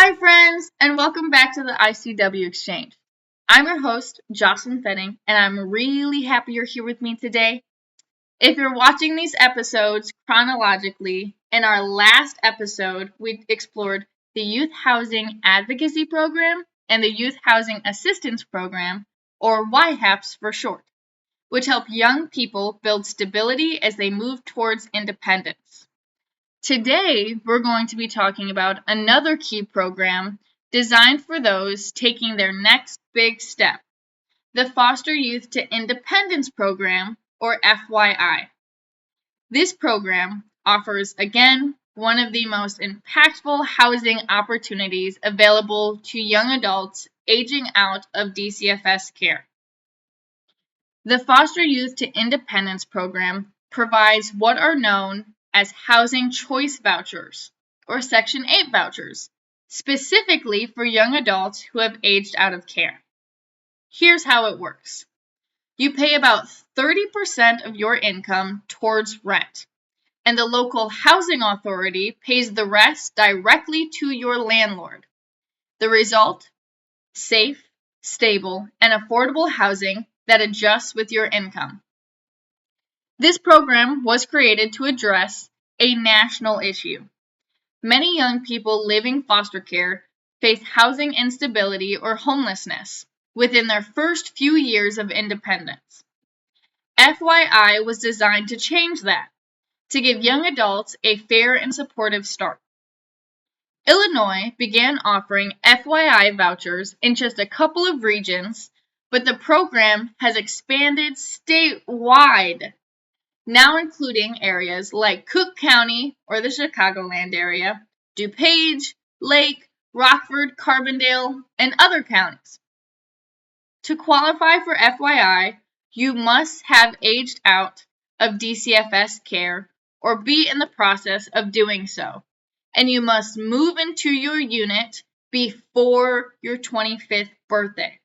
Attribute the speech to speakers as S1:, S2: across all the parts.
S1: Hi friends, and welcome back to the ICW Exchange. I'm your host, Jocelyn Fetting, and I'm really happy you're here with me today. If you're watching these episodes chronologically, in our last episode, we explored the Youth Housing Advocacy Program and the Youth Housing Assistance Program, or YHAPS for short, which help young people build stability as they move towards independence. Today, we're going to be talking about another key program designed for those taking their next big step, the Foster Youth to Independence Program, or FYI. This program offers, again, one of the most impactful housing opportunities available to young adults aging out of DCFS care. The Foster Youth to Independence Program provides what are known as housing choice vouchers, or Section 8 vouchers, specifically for young adults who have aged out of care. Here's how it works. You pay about 30% of your income towards rent, and the local housing authority pays the rest directly to your landlord. The result? Safe, stable, and affordable housing that adjusts with your income. This program was created to address a national issue. Many young people living foster care face housing instability or homelessness within their first few years of independence. FYI was designed to change that, to give young adults a fair and supportive start. Illinois began offering FYI vouchers in just a couple of regions, but the program has expanded statewide, now including areas like Cook County or the Chicagoland area, DuPage, Lake, Rockford, Carbondale, and other counties. To qualify for FYI, you must have aged out of DCFS care or be in the process of doing so, and you must move into your unit before your 25th birthday.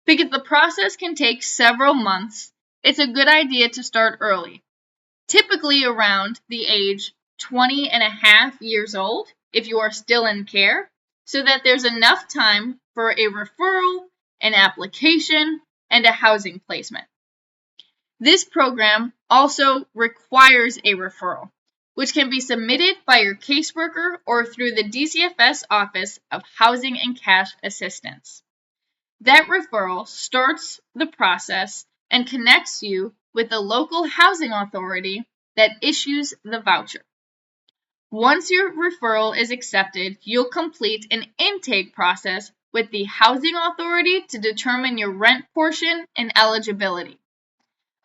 S1: Because the process can take several months, it's a good idea to start early, typically around the age 20 and a half years old if you are still in care, so that there's enough time for a referral, an application, and a housing placement. This program also requires a referral, which can be submitted by your caseworker or through the DCFS Office of Housing and Cash Assistance. That referral starts the process and connects you with the local housing authority that issues the voucher. Once your referral is accepted, you'll complete an intake process with the housing authority to determine your rent portion and eligibility.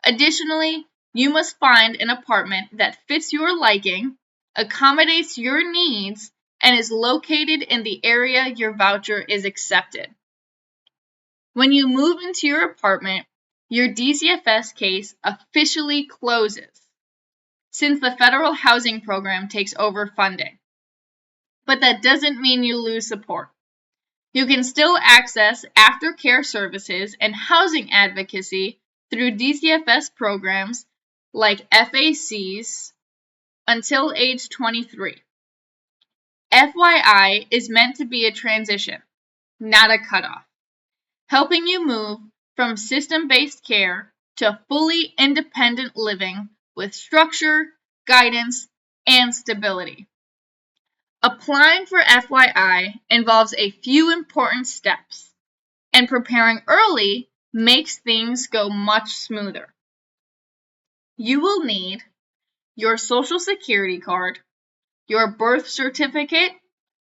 S1: Additionally, you must find an apartment that fits your liking, accommodates your needs, and is located in the area your voucher is accepted. When you move into your apartment, your DCFS case officially closes, since the federal housing program takes over funding. But that doesn't mean you lose support. You can still access aftercare services and housing advocacy through DCFS programs like FACs until age 23. FYI is meant to be a transition, not a cutoff, helping you move from system-based care to fully independent living with structure, guidance, and stability. Applying for FYI involves a few important steps, and preparing early makes things go much smoother. You will need your Social Security card, your birth certificate,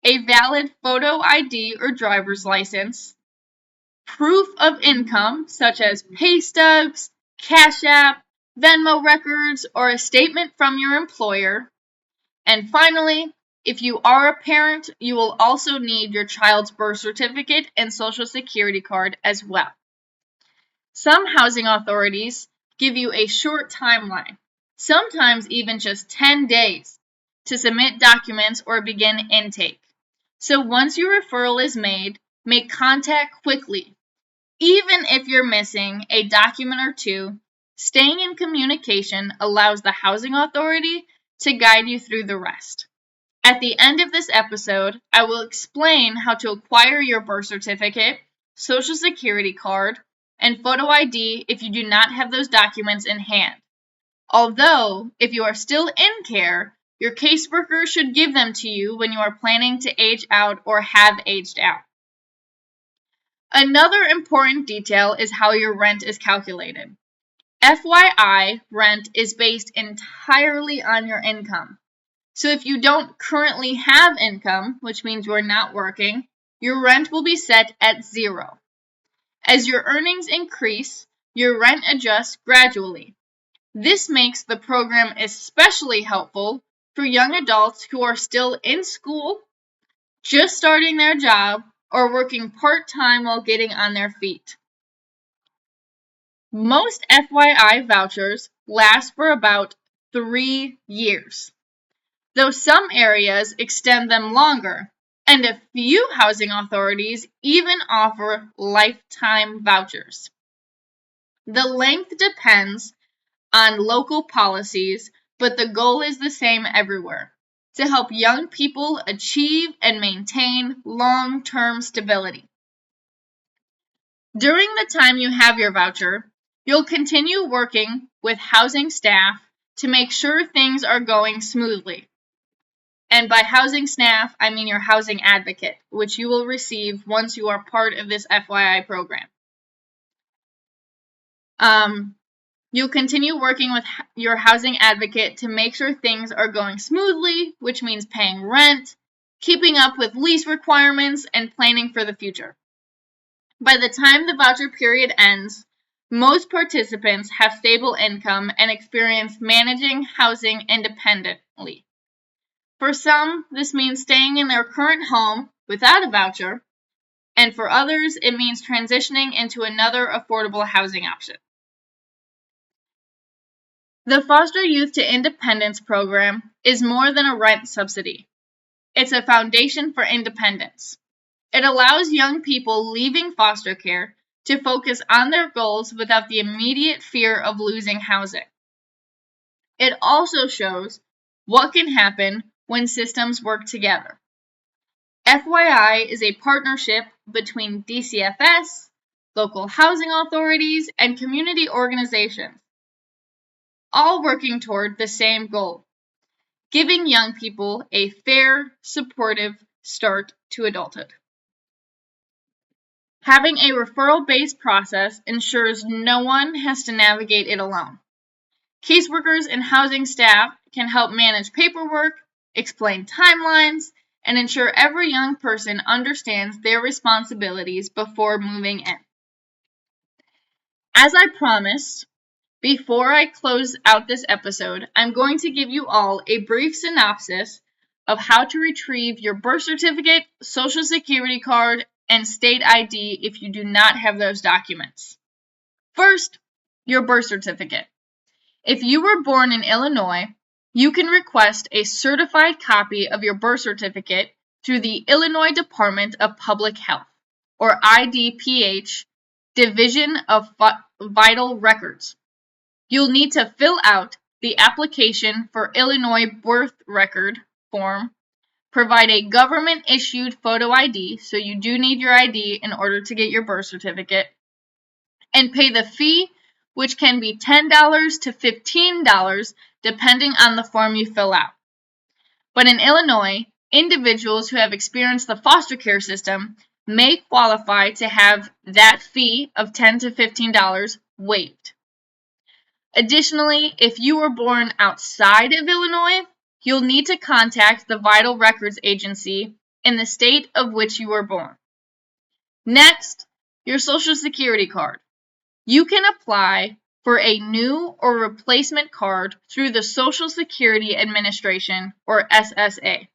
S1: a valid photo ID or driver's license, proof of income such as pay stubs, Cash App, Venmo records, or a statement from your employer. And finally, if you are a parent, you will also need your child's birth certificate and Social Security card as well. Some housing authorities give you a short timeline, sometimes even just 10 days, to submit documents or begin intake. So once your referral is made, make contact quickly. Even if you're missing a document or two, staying in communication allows the housing authority to guide you through the rest. At the end of this episode, I will explain how to acquire your birth certificate, social security card, and photo ID if you do not have those documents in hand. Although, if you are still in care, your caseworker should give them to you when you are planning to age out or have aged out. Another important detail is how your rent is calculated. FYI, rent is based entirely on your income. So if you don't currently have income, which means you are not working, your rent will be set at 0. As your earnings increase, your rent adjusts gradually. This makes the program especially helpful for young adults who are still in school, just starting their job, or working part-time while getting on their feet. Most FYI vouchers last for about 3 years, though some areas extend them longer, and a few housing authorities even offer lifetime vouchers. The length depends on local policies, but the goal is the same everywhere: to help young people achieve and maintain long-term stability. During the time you have your voucher, you'll continue working with housing staff to make sure things are going smoothly. And by housing staff, I mean your housing advocate, which you will receive once you are part of this FYI program. You'll continue working with your housing advocate to make sure things are going smoothly, which means paying rent, keeping up with lease requirements, and planning for the future. By the time the voucher period ends, most participants have stable income and experience managing housing independently. For some, this means staying in their current home without a voucher, and for others, it means transitioning into another affordable housing option. The Foster Youth to Independence program is more than a rent subsidy. It's a foundation for independence. It allows young people leaving foster care to focus on their goals without the immediate fear of losing housing. It also shows what can happen when systems work together. FYI is a partnership between DCFS, local housing authorities, and community organizations, all working toward the same goal: giving young people a fair, supportive start to adulthood. Having a referral-based process ensures no one has to navigate it alone. Caseworkers and housing staff can help manage paperwork, explain timelines, and ensure every young person understands their responsibilities before moving in. As I promised, before I close out this episode, I'm going to give you all a brief synopsis of how to retrieve your birth certificate, social security card, and state ID if you do not have those documents. First, your birth certificate. If you were born in Illinois, you can request a certified copy of your birth certificate through the Illinois Department of Public Health, or IDPH, Division of Vital Records. You'll need to fill out the application for Illinois birth record form, provide a government-issued photo ID, so you do need your ID in order to get your birth certificate, and pay the fee, which can be $10 to $15 depending on the form you fill out. But in Illinois, individuals who have experienced the foster care system may qualify to have that fee of $10 to $15 waived. Additionally, if you were born outside of Illinois, you'll need to contact the Vital Records Agency in the state of which you were born. Next, your social security card. You can apply for a new or replacement card through the Social Security Administration, or SSA.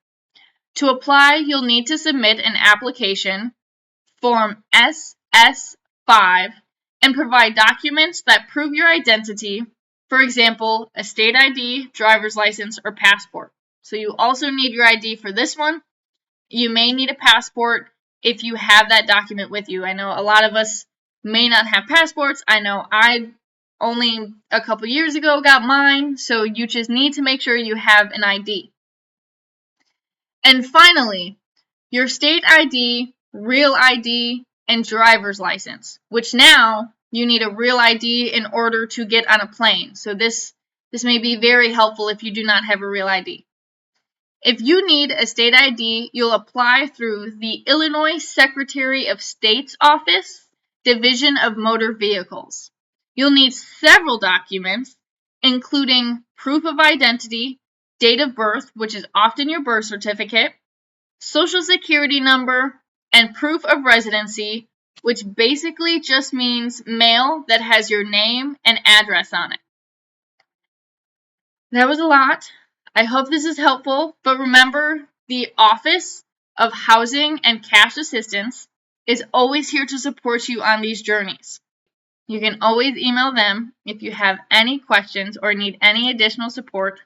S1: To apply, you'll need to submit an application, Form SS5, and provide documents that prove your identity, for example, a state ID, driver's license, or passport. So you also need your ID for this one. You may need a passport if you have that document with you. I know a lot of us may not have passports. I know I only a couple years ago got mine, so you just need to make sure you have an ID. And finally, your state ID, real ID, and driver's license, which now you need a real ID in order to get on a plane. So this may be very helpful if you do not have a real ID. If you need a state ID, you'll apply through the Illinois Secretary of State's Office, Division of Motor Vehicles. You'll need several documents, including proof of identity, date of birth, which is often your birth certificate, social security number, and proof of residency, which basically just means mail that has your name and address on it. That was a lot. I hope this is helpful, but remember, the Office of Housing and Cash Assistance is always here to support you on these journeys. You can always email them if you have any questions or need any additional support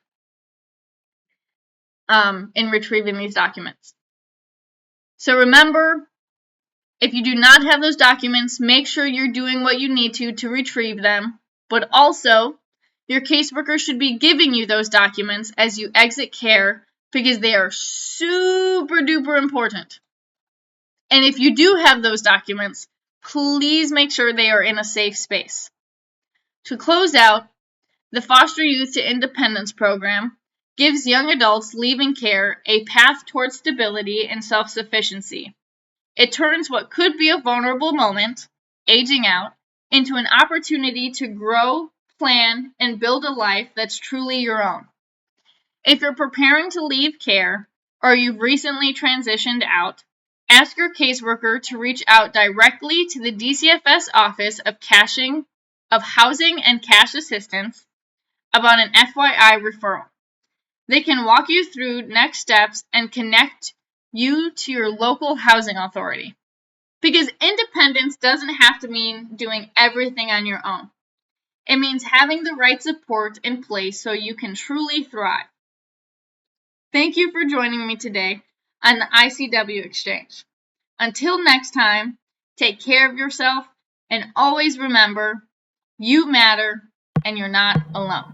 S1: in retrieving these documents. So remember, if you do not have those documents, make sure you're doing what you need to retrieve them, but also your caseworker should be giving you those documents as you exit care because they are super duper important. And if you do have those documents, please make sure they are in a safe space. To close out, the Foster Youth to Independence program gives young adults leaving care a path towards stability and self-sufficiency. It turns what could be a vulnerable moment, aging out, into an opportunity to grow, plan, and build a life that's truly your own. If you're preparing to leave care or you've recently transitioned out, ask your caseworker to reach out directly to the DCFS Office of Housing and Cash Assistance about an FYI referral. They can walk you through next steps and connect you to your local housing authority. Because independence doesn't have to mean doing everything on your own. It means having the right support in place so you can truly thrive. Thank you for joining me today on the ICW Exchange. Until next time, take care of yourself and always remember, you matter and you're not alone.